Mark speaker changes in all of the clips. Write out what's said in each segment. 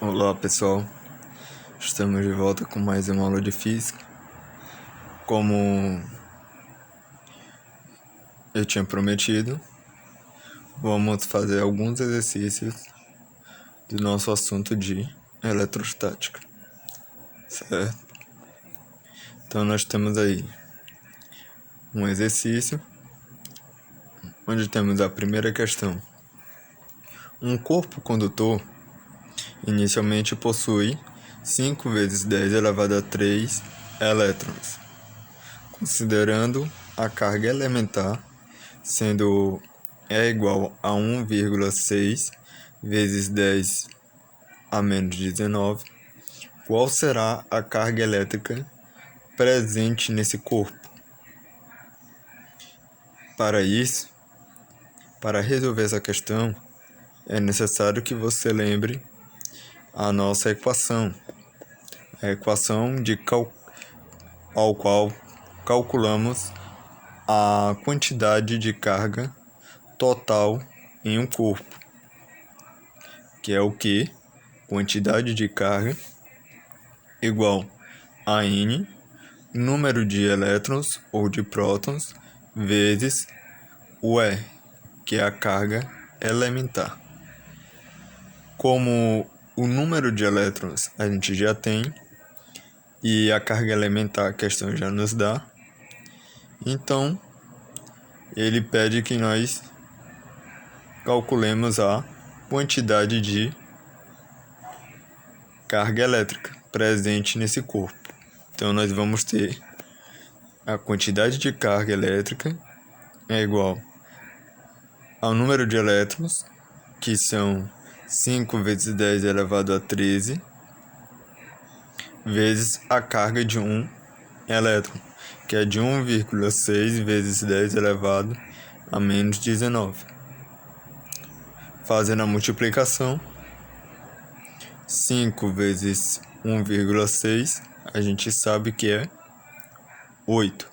Speaker 1: Olá pessoal, estamos de volta com mais uma aula de física. Como eu tinha prometido, vamos fazer alguns exercícios do nosso assunto de eletrostática, certo? Então nós temos aí um exercício onde temos a primeira questão. Um corpo condutor inicialmente possui 5 vezes 10 elevado a 3 elétrons, considerando a carga elementar sendo E igual a 1,6 vezes 10 a menos 19, qual será a carga elétrica presente nesse corpo? Para isso, para resolver essa questão, é necessário que você lembre a nossa equação, a equação ao qual calculamos a quantidade de carga total em um corpo, que é o que? Quantidade de carga igual a N, número de elétrons ou de prótons, vezes o E, que é a carga elementar. Como o número de elétrons a gente já tem e a carga elementar a questão já nos dá, então ele pede que nós calculemos a quantidade de carga elétrica presente nesse corpo. Então nós vamos ter a quantidade de carga elétrica é igual ao número de elétrons, que são 5 vezes 10 elevado a 13, vezes a carga de um elétron, que é de 1,6 vezes 10 elevado a menos 19. Fazendo a multiplicação, 5 vezes 1,6, a gente sabe que é 8.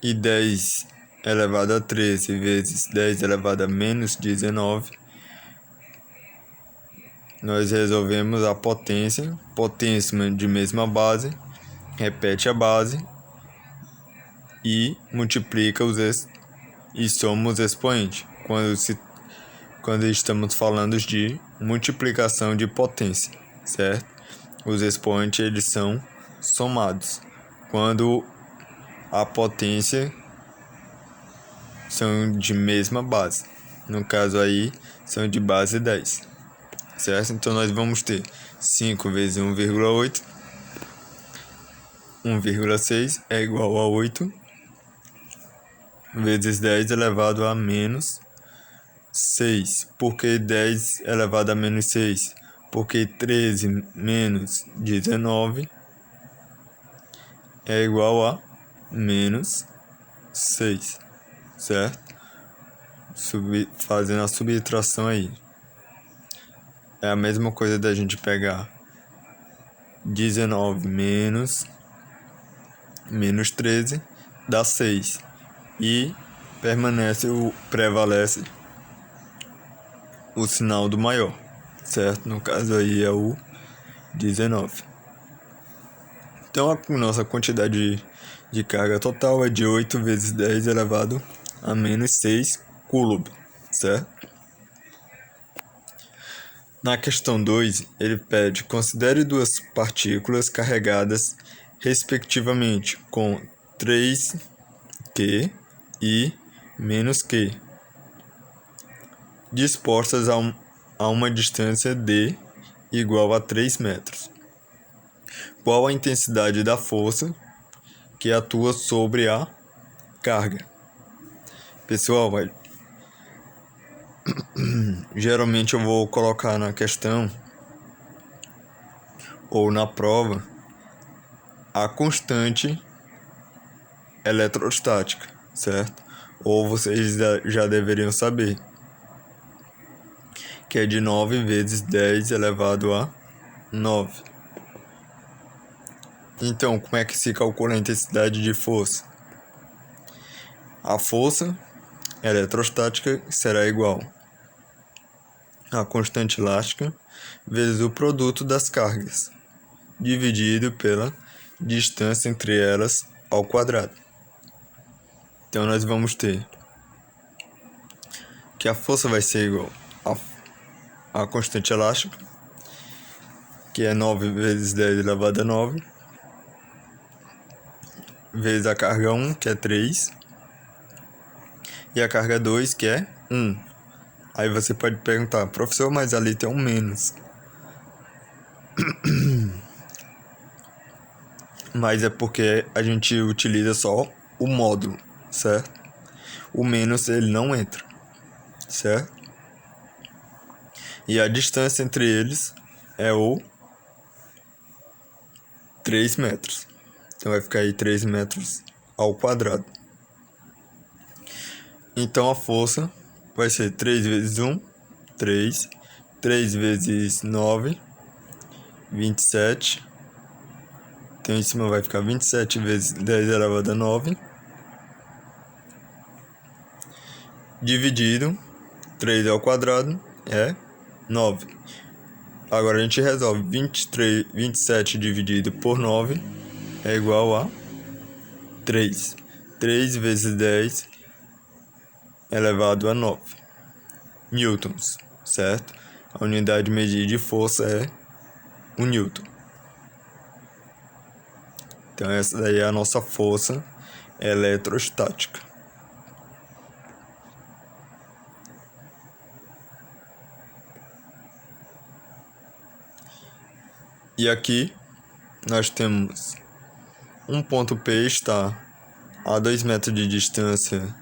Speaker 1: E 10 elevado a 13 vezes 10 elevado a menos 19, nós resolvemos a potência de mesma base, repete a base e multiplica e soma os expoentes, quando estamos falando de multiplicação de potência, certo? Os expoentes eles são somados, quando a potência são de mesma base. No caso aí, são de base 10, certo? Então nós vamos ter 5 vezes 1,8, 1,6 é igual a 8, vezes 10 elevado a menos 6. Por que 10 elevado a menos 6? Porque 13 menos 19 é igual a menos 6, certo? Fazendo a subtração aí. É a mesma coisa da gente pegar 19 menos 13 dá 6. E prevalece o sinal do maior, certo? No caso aí é o 19. Então a nossa quantidade de carga total é de 8 vezes 10 elevado a menos 6 coulomb, certo? Na questão 2, ele pede: considere duas partículas carregadas respectivamente com 3Q e -Q, dispostas a uma distância d igual a 3 metros. Qual a intensidade da força que atua sobre a carga? Pessoal, geralmente eu vou colocar na questão ou na prova a constante eletrostática, certo? Ou vocês já deveriam saber, que é de 9 vezes 10 elevado a 9. Então, como é que se calcula a intensidade de força? A força eletrostática será igual a constante elástica vezes o produto das cargas, dividido pela distância entre elas ao quadrado. Então, nós vamos ter que a força vai ser igual a constante elástica, que é 9 vezes 10 elevado a 9, vezes a carga 1, que é 3, e a carga 2, que é 1. Aí você pode perguntar, professor, mas ali tem um menos. Mas é porque a gente utiliza só o módulo, certo? O menos ele não entra, certo? E a distância entre eles é o 3 metros. Então vai ficar aí 3 metros ao quadrado. Então a força vai ser 3 vezes 1, 3. 3 vezes 9, 27. Então em cima vai ficar 27 vezes 10 elevado a 9. Dividido, 3 ao quadrado é 9. Agora a gente resolve 27 dividido por 9 é igual a 3. 3 vezes 10 elevado a 9 newtons, certo? A unidade de medida de força é o newton. Então essa daí é a nossa força eletrostática. E aqui nós temos um ponto P está a 2 metros de distância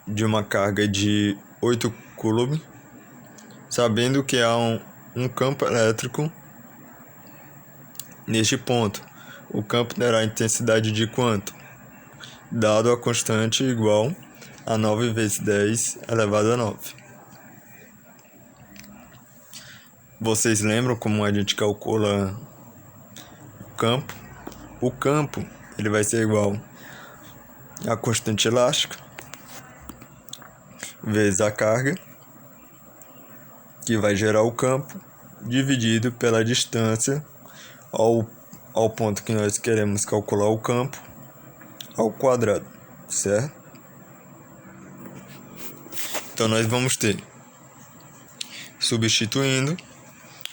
Speaker 1: de uma carga de 8 coulomb, sabendo que há um campo elétrico neste ponto. O campo terá intensidade de quanto? Dado a constante igual a 9 vezes 10 elevado a 9. Vocês lembram como a gente calcula o campo? O campo ele vai ser igual a constante elástica vezes a carga, que vai gerar o campo, dividido pela distância ao ponto que nós queremos calcular o campo, ao quadrado, certo? Então nós vamos ter, substituindo,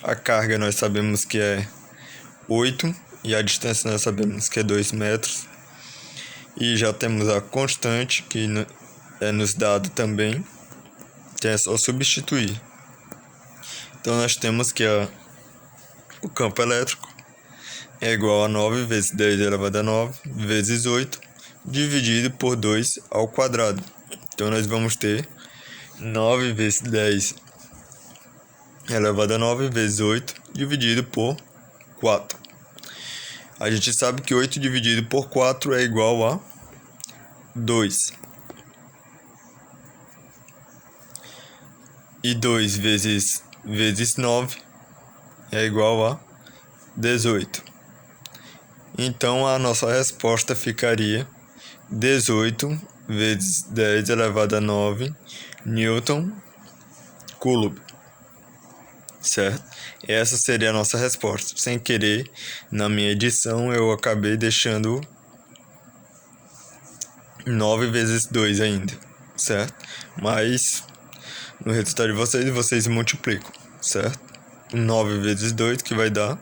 Speaker 1: a carga nós sabemos que é 8 e a distância nós sabemos que é 2 metros. E já temos a constante que é nos dado também, que é só substituir. Então nós temos que o campo elétrico é igual a 9 vezes 10 elevado a 9 vezes 8 dividido por 2 ao quadrado. Então nós vamos ter 9 vezes 10 elevado a 9 vezes 8 dividido por 4. A gente sabe que 8 dividido por 4 é igual a 2. E 2 vezes 9 é igual a 18. Então a nossa resposta ficaria 18 vezes 10 elevado a 9 Newton Coulomb, certo? Essa seria a nossa resposta. Sem querer, na minha edição eu acabei deixando 9 vezes 2 ainda, certo? Mas no resultado de vocês multiplicam, certo? 9 vezes 2 que vai dar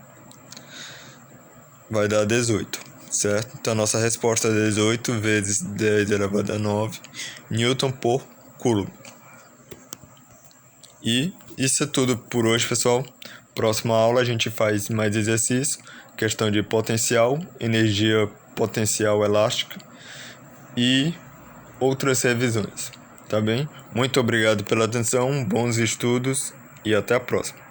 Speaker 1: 18, certo? Então nossa resposta é 18 vezes 10 elevado a 9 Newton por Coulomb. E isso é tudo por hoje, pessoal. Próxima aula a gente faz mais exercício, questão de potencial, energia potencial elástica e outras revisões, tá bem? Muito obrigado pela atenção, bons estudos e até a próxima.